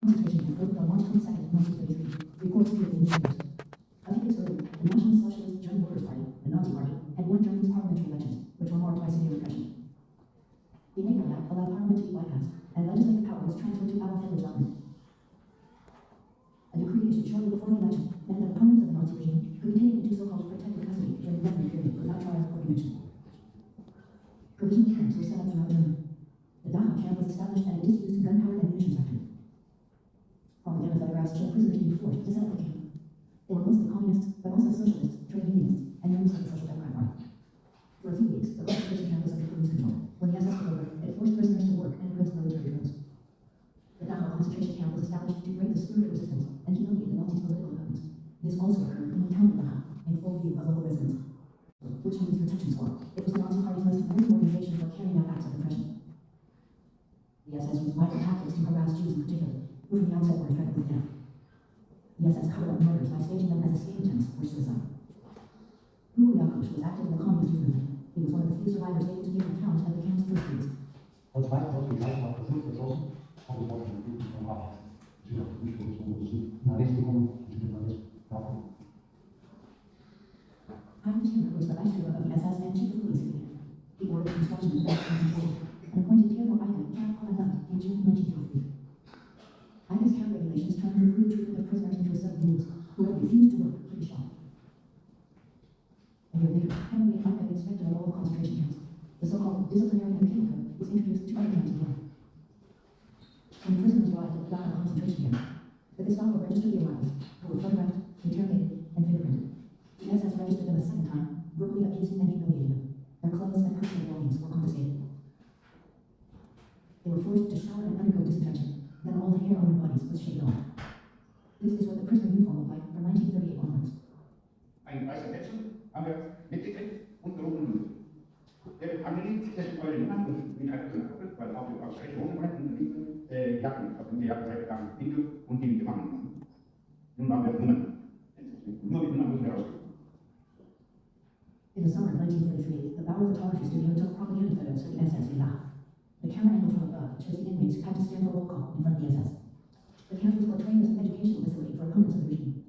Concentration camp opened on March 22, 1933, reports appeared in the newspapers. A few weeks earlier, the National Socialist German Workers' Party, the Nazi Party, had won Germany's parliamentary elections, which were marked by severe repression. The Enabling Act allowed Parliament to be bypassed, and legislative power was transferred to Adolf Hitler's government. A decree issued shortly before the election meant that opponents of the Nazi regime could be taken into so-called protective custody during the referendum period without trial or conviction. Provisional camps were set up throughout Germany. The Dachau camp was established at a disused gunpowder and munitions factory. Propaganda photographs showed prisoners being forced to set up the camp. They were mostly communists, but also socialists, trade unionists, and members of the Social Democrat Party. For a few weeks, the concentration camp was under police control. When the SS took over, it forced prisoners to work and imprison military drills. The Dachau concentration camp was established to break the spirit of resistance and humiliate the Nazis' political opponents. This also occurred in the town of Dachau, in full view of local residents, which means protection squad. It was the Nazi Party's most important organization for carrying out acts of repression. The SS used violent tactics to harass Jews in particular, who from the outset were threatened with death. The SS covered up murders by staging them as escape attempts or suicide. Hugo Yakush was active in the communist youth movement. He was one of the few survivors able to give an account of the camp's first years. Als weiteres Beweis war versucht beschlossen, auch die Worte von Bluten von Arbeit. Sie hat die Durchführung nach Recht gekommen und die Journalist davon. Heinrich Himmler was the Reichsführer of the SS and chief of police. He ordered the construction of the concentration and appointed Theodor Eicke camp commandant in June 1933. Eicke's camp regulations turned the brutal treatment of prisoners into a set of rules. Whoever refused to work could be shot. A year later, Himmler made Eicke inspector of all the concentration camps. The so-called disciplinary and penal code was introduced to other camps as well. When prisoners arrived at the Dachau concentration camp, the Gestapo registered the arrivals, who were photographed, interrogated, and fingerprinted. The SS registered them a second time, verbally abusing and humiliating them. Their clothes and personal belongings were confiscated. They were forced to shower and undergo disinfection. Then all the hair on their bodies was shaved off. This is what the prisoner uniform looked like from 1938 onwards. Ein weißer Wechsel haben wir mitgekriegt und gelogen. Der angelegt sich das eure Nummern und mit einer Doppel, weil auch die Ausreichung Wohnungen und die Jacken, auf die Jacken seite Winkel und die Gefangen. Nun haben wir Nummern. Nur die Nummern müssen wir rausgeben. In the summer of 1933, the Bauer Photography Studio took propaganda photos for the SS in Dachau. The camera angle from above shows the inmates who had to stand for roll call in front of the SS. The camp was portrayed as an educational facility for opponents of the regime.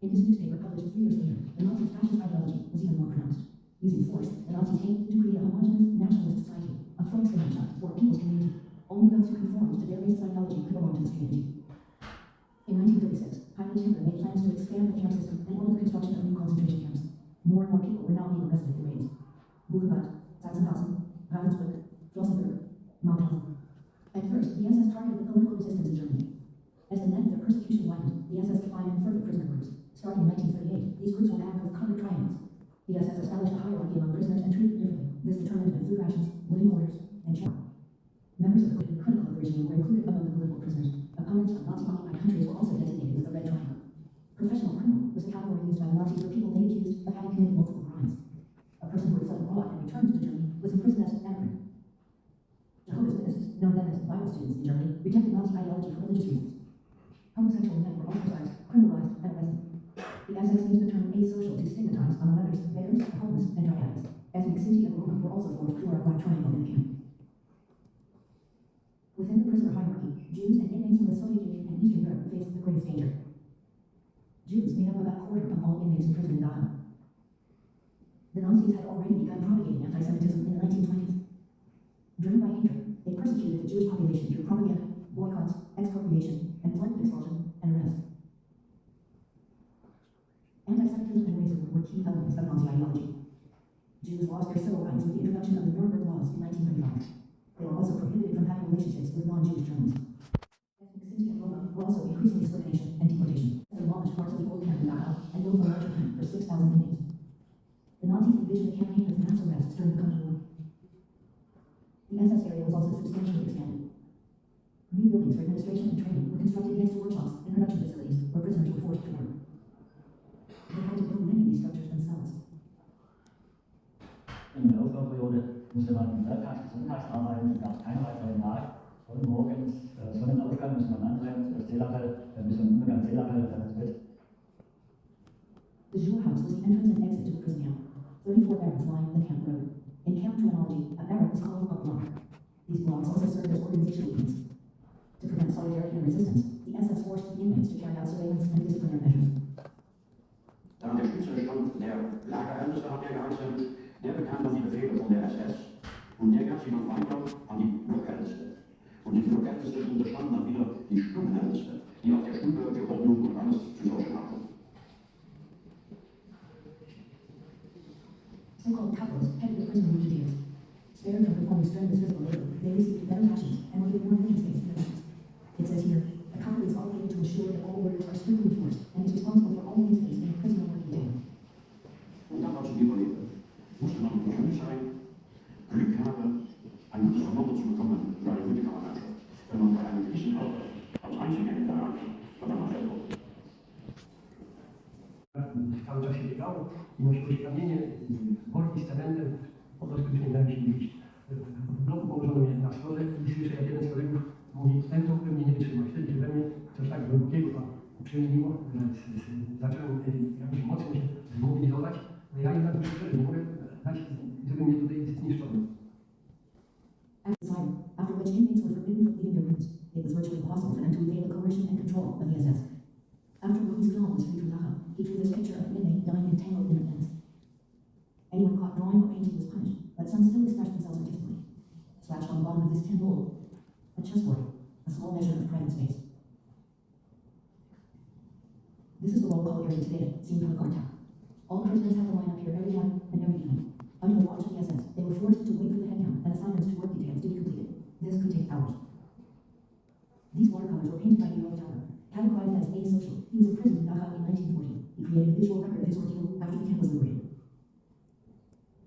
In his newspaper published 3 years later, the Nazi fascist ideology was even more pronounced. Using force, the Nazis aimed to create a homogeneous nationalist society, a Volksgemeinschaft for a people's community. Only those who conformed to their racist ideology could belong to this community. In 1936, Heinrich Himmler made plans to expand the camp system and order the construction of new concentration camps. More and more people were now being arrested for raids. Buchenwald, Sachsenhausen, Ravensbrück, Flossenbürg, Mauthausen. At first, the SS targeted the political resistance in Germany. As the net of their persecution widened, the SS defined further prisoner groups. Starting in 1938, these groups were act of colored triangles. The SS established a hierarchy among prisoners and treated them differently. This determined their food rations, living orders, and channel. Members of the group critical of the regime were included among the political prisoners. Opponents of Nazi-occupied countries were also designated with the red triangle. Professional criminal was the category used by the Nazis for people they accused of having committed multiple crimes. A person who had fled abroad and returned to Germany was imprisoned as an emigrant. Jehovah's Witnesses, known then as Bible students in Germany, rejected Nazi ideology for religious reasons. Homosexual men were ostracized, criminalized, and arrested. The SS used the term asocial to stigmatize, among others, beggars, homeless, and drug addicts. Ethnic Sinti and Roma were also forced to wear a black triangle in the camp. Within the prisoner hierarchy, Jews and inmates from the Soviet Union and Eastern Europe faced the greatest danger. Jews made up about a quarter of all inmates in prison in Dachau. The Nazis had already begun propagating anti-Semitism in the 1920s. Driven by hatred, they persecuted the Jewish population through propaganda, boycotts, expropriation, and blanket expulsion and arrest. Anti-Semitism and racism were key elements of Nazi ideology. Jews lost their civil rights with the introduction of the Nuremberg laws in 1935. They were also prohibited from having relationships with non-Jewish Germans. Ethnic Sinti and Roma were also increasing discrimination and deportation. They demolished parts of the old camp in Dachau and built a larger camp for 6,000 inmates. The Nazis envisioned a campaign of mass arrests during the coming war. The SS area was also substantially expanded. New buildings for administration and training were constructed next to workshops and production facilities where prisoners were forced to work. They had to build many of these structures themselves. In der Aufbauperiode musste man sonntags, arbeiten, es gab keine weiteren Markt. Von morgens, Sonnenaufgang musste man antreiben, das Zählerfall, bis zum Umgang Zählerfall, dann ins Bett. The Jour house was the entrance and exit to the prison camp. 34 barracks lined the camp road. In camp terminology, a barrack is called a block. These blocks also served as organizational units. To prevent solidarity and resistance, the der Spitze stand der Lagerälteste, hat er geheißen, der bekam dann die Befehle von der SS und der gab sie dann weiter an die Blockälteste. Und die Blockälteste unterstanden dann wieder die Stubenälteste, die auf der Stube die Ordnung und alles zu sorgen hatten. So-called couples headed the prison in details. Spared from performing strenuous physical labor, they received better rations and were given more living space in their homes. It says here, a couple is obligated to ensure that all orders are strictly enforced and is responsible for all living space in a prisoner working day. Und dann, als sie überlebte, musste man bemüht sein, Glück haben, ein gutes Verwandter zu bekommen für eine gute Kameradschaft. Wenn man bei einem gewissen Alter als Einziger in der Hand verdammt wird. Cały czas się biegało i nosiło się kamienie, worki z cementem, po prostu już nie dałem się iść. W bloku położono mnie na stole i słyszę, jak jeden z kolegów mówi, ten to pewnie nie wytrzymał. Wtedy się we mnie coś tak głębokiego przemieniło, że zacząłem jakoś mocno się zmobilizować. No ja jednak już nie mogę dać, żeby mnie tutaj zniszczono. After which inmates were forbidden from leaving their rooms, it was virtually impossible for them to evade the coercion and control of the SS. After Maurice Blanc was freed from Dachau, he drew this picture of an inmate dying entangled in a fence. Anyone caught drawing or painting was punished, but some still expressed themselves artistically. Scratched on the bottom of this tin bowl, a chessboard, a small measure of private space. This is the roll call area today, seen from the guard tower. All prisoners have to line up here every morning and every evening. Under the watch of the SS, they were forced to wait for the head count and assignments to work details to be completed. This could take hours. These watercolors were painted by Guillaume Dauber, categorized as asocial. He was imprisoned in Dachau in 1940. He created a visual record of his ordeal after the camp was liberated.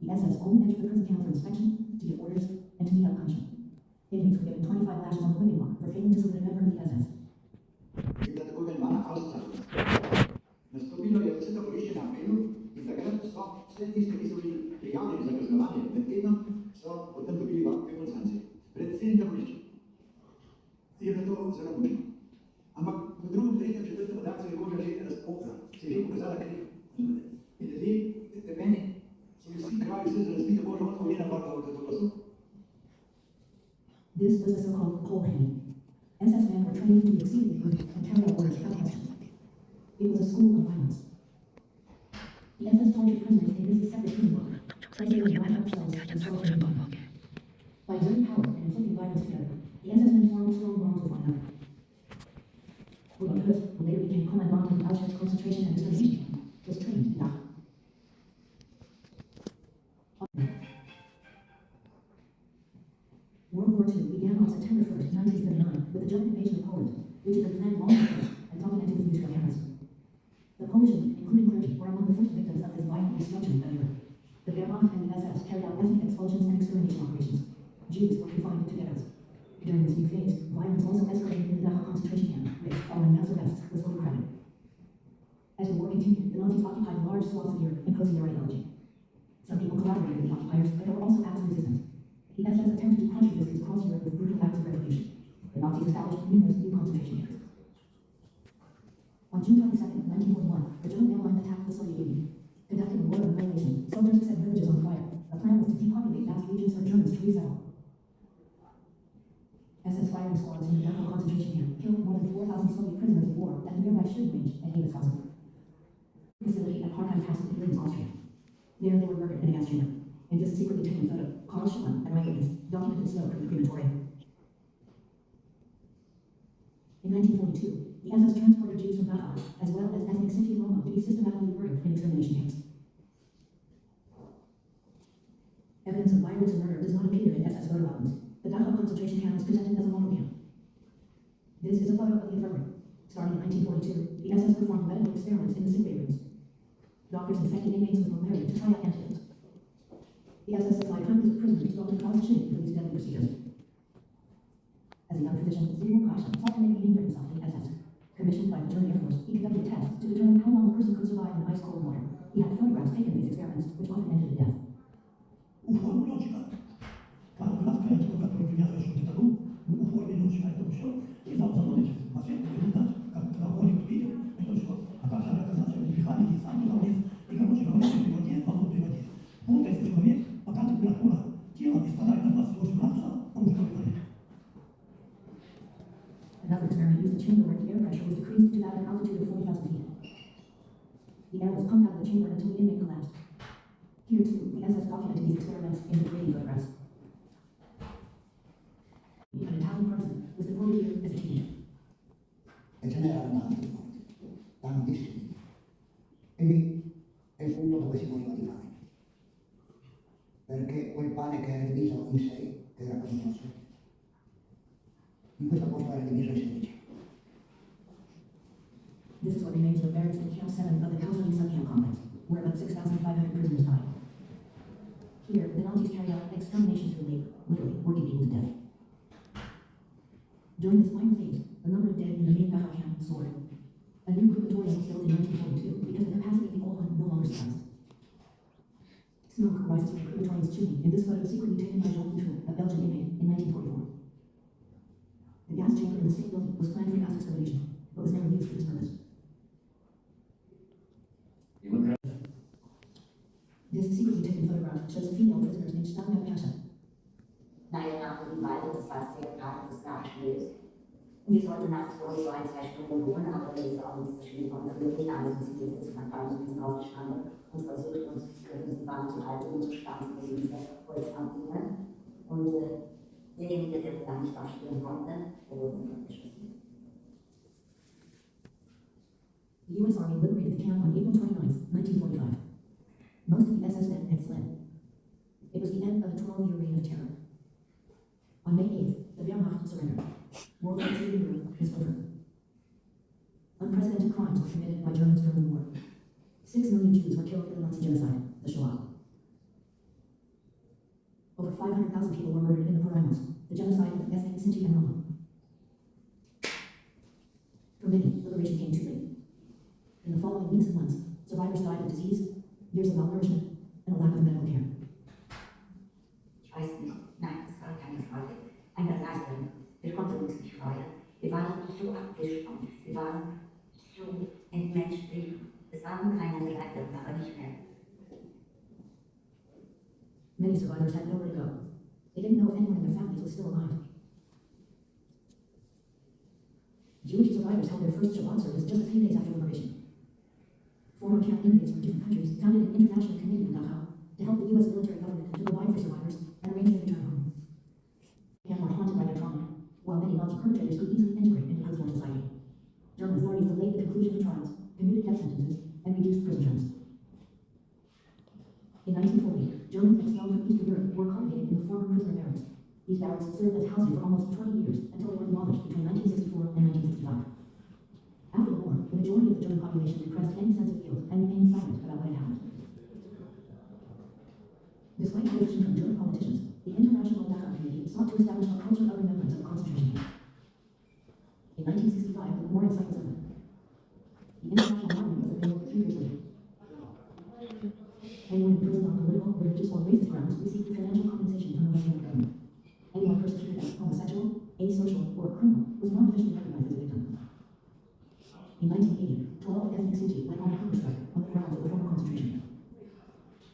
The SS only entered the prison camp for inspection, to give orders, and to mete out punishment. Inmates were given 25 lashes on the whipping block for failing to salute a member of the SS. Nastąpiło jasne pójście na apelu i zagrano wstępnie pisali prijavljeni za kaznovanje med tednom, so potem dobili vakve sankcije. Pred 7. božičem je bilo to zelo mučno. Ampak v drugem, tretjem, četrtem odstavku je Božja že razpokla, se je že pokazala kriv. In ljudje, meni, so vsi krvavi vse za razbito Božjo od kolena pa do glasu. This was the so-called coal hanging. SS men were trained to be exceedingly good and carry out orders without question. It was a school of violence. The SS tortured prisoners in this separate prison block, placing them in wrapped cells and circles. By exerting power and inflicting violence together, the SS men formed strong bonds with one another. Rudolf Höss, who later became commandant of the Auschwitz concentration and extermination camp, was trained in Dachau. World War II began on September 1st, 1939, with the German invasion of Poland, which had been planned long before and documented with news cameras. The Polish elite, including clergy, were among the first victims of this violent destruction of Europe. The Wehrmacht and the SS carried out ethnic expulsions and extermination operations. Jews were confined to ghettos. During this new phase, violence also escalated in the Dachau concentration camp, which, following mass arrests, was overcrowded. As the war continued, the Nazis occupied large swaths of Europe, imposing their ideology. Some people collaborated with the occupiers, but there were also acts of resistance. The SS attempted to crush resistance across Europe with brutal acts of retribution. The Nazis established numerous new concentration camps. On June 22, 1941, the German airline attacked the Soviet Union. Conducting a war of annihilation, soldiers set villages on fire. The plan was to depopulate vast regions for Germans to resettle. SS firing squads in the Dachau concentration camp killed more than 4,000 Soviet prisoners of war at the nearby shooting range at Heveshausen. Facility at Harkheim Castle in Linz, Austria. There they were murdered in a gas chamber. In this secretly taken photo, Karl Schumann, an eyewitness, documented smoke from the crematorium. In 1942, the SS transported Jews from Dachau, as well as ethnic Sinti and Roma, to be systematically murdered in extermination camps. Evidence of violence and murder does not appear in SS photo albums. The Dachau concentration camp is presented as a model camp. This is a photo of the infirmary. Starting in 1942, the SS performed medical experiments in the sick bay rooms. Doctors infected inmates with malaria to try out antidotes. The SS supplied hundreds of prisoners to Dr. Klaus Schick for these deadly procedures. As a young physician, Sigmund Kraschen sought to make a name for himself in the SS. Commissioned by the German Air Force, he conducted tests to determine how long a person could survive in ice-cold water. He had photographs taken of these experiments, which often ended in death. Ufologica. Kalkulatka jakiego wywiadu się do domu, uwolnił się na to się i założył się pacjent, wyglądać, jak trawonik widział, to wszystko, a ta szara kazacja, że wychwali i sam to jest, i jak może robić tygodnie, a po tygodnie. Potem jest człowiek, a ta temperatura ciała nie spadaje na 28 lat, a już to wychodzi. Another experiment used a the chamber until the inmate collapsed. Here, too, the SS documented these experiments in the grading photographs. An Italian person was deported here as a teenager. E ce n'erano tantissimi. E lì è il punto dove si moriva di fame. Perché quel pane che era diviso in 6, che era così grosso, in questo posto era diviso in 16. This is what remains of barracks in Camp 7 of the Kaufman subcamp complex, where about 6,500 prisoners died. Here, the Nazis carried out exterminations through labor, literally working people to death. During this final phase, the number of dead in the main Dachau camp soared. A new crematorium was built in 1942 because the capacity of the old one no longer sufficed. Smoke rises from the crematorium's chimney in this photo secretly taken by Jean Bouchot, a Belgian inmate, in 1944. The gas chamber in the same building was planned for gas extermination, but was never used for this purpose. This secretly taken photograph shows a female prisoner named Stana Pasha. Naja, nach dem Wald, das war sehr kalt, das nachschlägt. Wir sollten nachts vor so 1-2 Stunden ruhen, aber das ist auch nicht so schwierig. Und wir nicht alles und sie sind man kam, wir sind aufgestanden und versucht uns für diesen Bahn zu halten und zu standen in diese Holzanziehungen. Und derjenige, der da nicht aufstehen konnte, der wurde geschossen. The U.S. Army liberated the camp on April 29, 1945. Most of the SS men had fled. It was the end of a 12-year reign of terror. On May 8th, the Wehrmacht surrendered. World War II in Europe is over. Unprecedented crimes were committed by Germans during the war. 6 million Jews were killed in the Nazi genocide, the Shoah. Over 500,000 people were murdered in the Porajmos, the genocide of ethnic Sinti and Roma. For many, liberation came too late. In the following weeks and months, survivors died of disease, years of malnourishment, and a lack of medical care. Ich weiß nicht, nein, das war keine Freude. Eine Erleichterung. Wir konnten uns nicht freuen. Wir waren so abgespannt, wir waren so entmenschlich. Es waren keine Leiter, aber nicht mehr. Many survivors had nowhere to go. They didn't know if anyone in their families was still alive. Jewish survivors held their first Shabbat service just a few days after liberation. Former camp inmates from different countries founded an international committee in Dachau to help the U.S. military government to provide for survivors and arrange their return home. Camps were haunted by their trauma, while many Nazi perpetrators could easily integrate into post-war society. German authorities delayed the conclusion of trials, commuted death sentences, and reduced prison terms. In 1940, Germans expelled from Eastern Europe were accommodated in the former prisoner barracks. These barracks served as housing for almost 20 years until they were demolished between 1964 and 1965. After the war, the majority of the German population repressed any sense of guilt and remained silent about what had happened. Despite opposition from German politicians, the International Dachau Committee sought to establish a culture of remembrance of the concentration camp. In 1965, the memorial site was opened. The International Monument was available 3 years later. Anyone imprisoned on political, religious, or racist grounds received financial compensation from the Western government. Anyone persecuted as homosexual, asocial, or criminal was not officially recognized as a victim. In 1980, 12 ethnic Sinti went on a hunger strike on the grounds of the former concentration camp.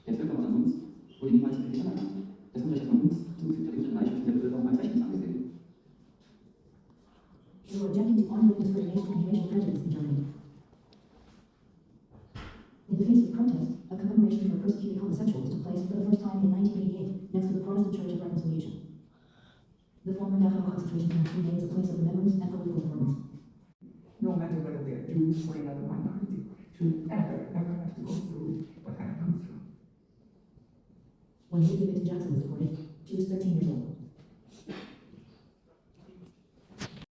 Der Völkermord an uns wurde niemals wirklich anerkannt. Das Unrecht von uns zugefügte Ungleichheit der Bevölkerung als rechtens angesehen. They were objecting to ongoing discrimination and racial prejudice in Germany. In the face of protest, a commemoration for persecuted homosexuals took place for the first time in 1988 next to the Protestant Church of Reconciliation. The former Dachau concentration camp remains a place of remembrance and political importance. No matter whether they are Jews or another minority, should ever have to go through what I have gone through. When Jackson was deported, she was 13 years old.